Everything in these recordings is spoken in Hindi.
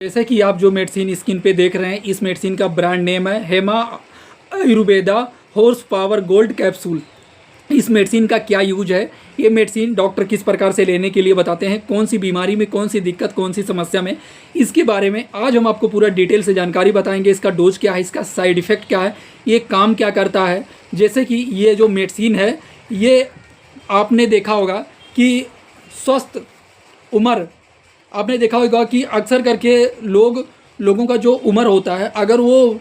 जैसे कि आप जो मेडिसिन स्क्रीन पे देख रहे हैं, इस मेडिसिन का ब्रांड नेम है Hema Ayurveda horse power gold capsule. इस मेडिसिन का क्या यूज है, ये मेडिसिन डॉक्टर किस प्रकार से लेने के लिए बताते हैं, कौन सी बीमारी में, कौन सी दिक्कत, कौन सी समस्या में, इसके बारे में आज हम आपको पूरा डिटेल से जानकारी बताएंगे। इसका डोज क्या है, इसका साइड इफ़ेक्ट क्या है, ये काम क्या करता है। जैसे कि ये जो मेडिसिन है, ये आपने देखा होगा कि स्वस्थ उम्र, आपने देखा होगा कि अक्सर करके लोगों का जो उम्र होता है, अगर वो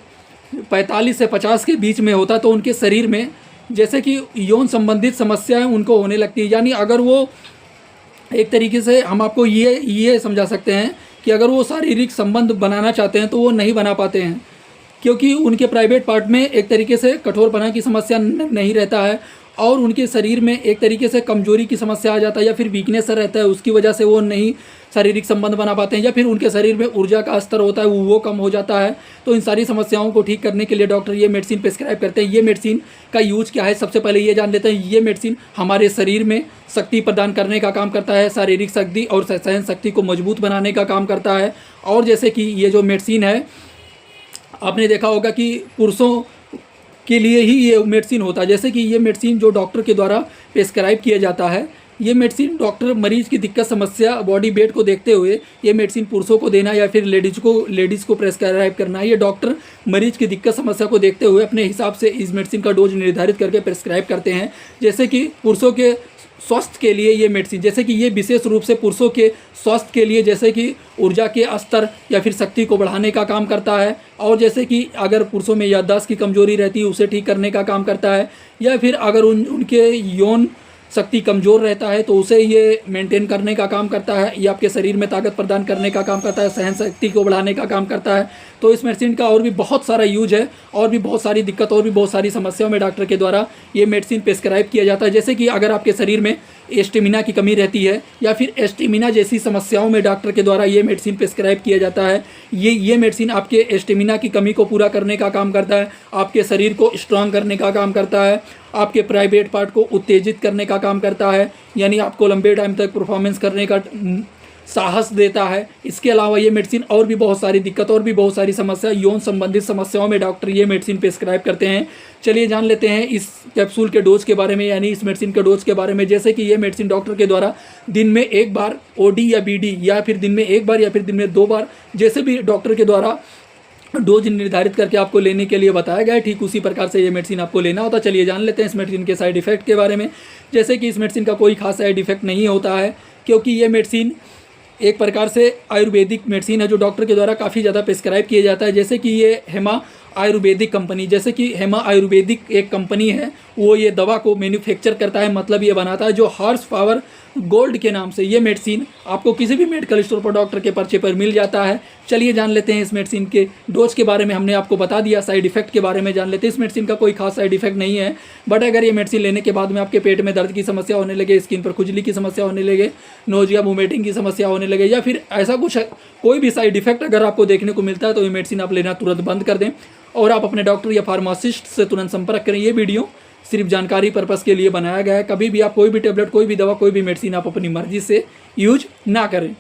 45 से 50 के बीच में होता है तो उनके शरीर में जैसे कि यौन संबंधित समस्याएं उनको होने लगती है। यानी अगर वो एक तरीके से हम आपको ये समझा सकते हैं कि अगर वो शारीरिक संबंध बनाना चाहते हैं तो वो नहीं बना पाते हैं, क्योंकि उनके प्राइवेट पार्ट में एक तरीके से कठोरपना की समस्या नहीं रहता है और उनके शरीर में एक तरीके से कमजोरी की समस्या आ जाता है या फिर वीकनेस रहता है, उसकी वजह से वो नहीं शारीरिक संबंध बना पाते हैं, या फिर उनके शरीर में ऊर्जा का स्तर होता है वो कम हो जाता है। तो इन सारी समस्याओं को ठीक करने के लिए डॉक्टर ये मेडिसिन प्रिस्क्राइब करते हैं। ये मेडिसिन का यूज क्या है, सबसे पहले ये जान लेते हैं। ये मेडिसिन हमारे शरीर में शक्ति प्रदान करने का काम करता है, शारीरिक शक्ति और सहन शक्ति को मजबूत बनाने का काम करता है। और जैसे कि ये जो मेडिसिन है, आपने देखा होगा कि पुरुषों के लिए ही ये मेडिसिन होता है। जैसे कि ये मेडिसिन जो डॉक्टर के द्वारा प्रिस्क्राइब किया जाता है, ये मेडिसिन डॉक्टर मरीज की दिक्कत, समस्या, बॉडी वेट को देखते हुए ये मेडिसिन पुरुषों को देना या फिर लेडीज़ को प्रिस्क्राइब करना, ये डॉक्टर मरीज की दिक्कत, समस्या को देखते हुए अपने हिसाब से इस मेडिसिन का डोज निर्धारित करके प्रिस्क्राइब करते हैं। जैसे कि पुरुषों के स्वास्थ्य के लिए ये मेडिसिन, जैसे कि ये विशेष रूप से पुरुषों के स्वास्थ्य के लिए, जैसे कि ऊर्जा के स्तर या फिर शक्ति को बढ़ाने का काम करता है। और जैसे कि अगर पुरुषों में याददाश्त की कमजोरी रहती है उसे ठीक करने का काम करता है, या फिर अगर उनके यौन शक्ति कमज़ोर रहता है तो उसे ये मेंटेन करने का काम करता है। ये आपके शरीर में ताकत प्रदान करने का काम करता है, सहन शक्ति को बढ़ाने का काम करता है। तो इस मेडिसिन का और भी बहुत सारा यूज है, और भी बहुत सारी दिक्कत और भी बहुत सारी समस्याओं में डॉक्टर के द्वारा ये मेडिसिन प्रिस्क्राइब किया जाता है। जैसे कि अगर आपके शरीर में स्टेमिना की कमी रहती है या फिर स्टेमिना जैसी समस्याओं में डॉक्टर के द्वारा ये मेडिसिन प्रिस्क्राइब किया जाता है। ये मेडिसिन आपके स्टेमिना की कमी को पूरा करने का काम करता है, आपके शरीर को स्ट्रांग करने का काम करता है, आपके प्राइवेट पार्ट को उत्तेजित करने का काम करता है, यानी आपको लंबे टाइम तक परफॉर्मेंस करने का साहस देता है। इसके अलावा ये मेडिसिन और भी बहुत सारी दिक्कत और भी बहुत सारी समस्या, यौन संबंधित समस्याओं में डॉक्टर ये मेडिसिन प्रिस्क्राइब करते हैं। चलिए जान लेते हैं इस कैप्सूल के डोज के बारे में, यानी इस मेडिसिन के डोज के बारे में। जैसे कि ये मेडिसिन डॉक्टर के द्वारा दिन में एक बार ओडी या बीडी, या फिर दिन में एक बार या फिर दिन में 2 बार, जैसे भी डॉक्टर के द्वारा डोज निर्धारित करके आपको लेने के लिए बताया गया है, ठीक उसी प्रकार से ये मेडिसिन आपको लेना होता है। चलिए जान लेते हैं इस मेडिसिन के साइड इफेक्ट के बारे में। जैसे कि इस मेडिसिन का कोई खास साइड इफेक्ट नहीं होता है, क्योंकि ये मेडिसिन एक प्रकार से आयुर्वेदिक मेडिसिन है जो डॉक्टर के द्वारा काफ़ी ज़्यादा प्रिस्क्राइब किया जाता है। जैसे कि ये हेमा आयुर्वेदिक कंपनी, जैसे कि हेमा आयुर्वेदिक एक कंपनी है, वो ये दवा को मैन्युफैक्चर करता है, मतलब ये बनाता है, जो हॉर्स पावर गोल्ड के नाम से ये मेडिसिन आपको किसी भी मेडिकल स्टोर पर डॉक्टर के पर्चे पर मिल जाता है। चलिए जान लेते हैं इस मेडिसिन के डोज के बारे में। हमने आपको बता दिया, साइड इफेक्ट के बारे में जान लेते हैं। इस मेडिसिन का कोई खास साइड इफेक्ट नहीं है, बट अगर ये मेडिसिन लेने के बाद में आपके पेट में दर्द की समस्या होने लगे, स्किन पर खुजली की समस्या होने लगे, नोजिया वोमिटिंग की समस्या होने लगे, या फिर ऐसा कुछ कोई भी साइड इफेक्ट अगर आपको देखने को मिलता है तो ये मेडिसिन आप लेना तुरंत बंद कर दें और आप अपने डॉक्टर या फार्मासिस्ट से तुरंत संपर्क करें। ये वीडियो सिर्फ जानकारी पर्पस के लिए बनाया गया है। कभी भी आप कोई भी टेबलेट, कोई भी दवा, कोई भी मेडिसिन आप अपनी मर्जी से यूज ना करें।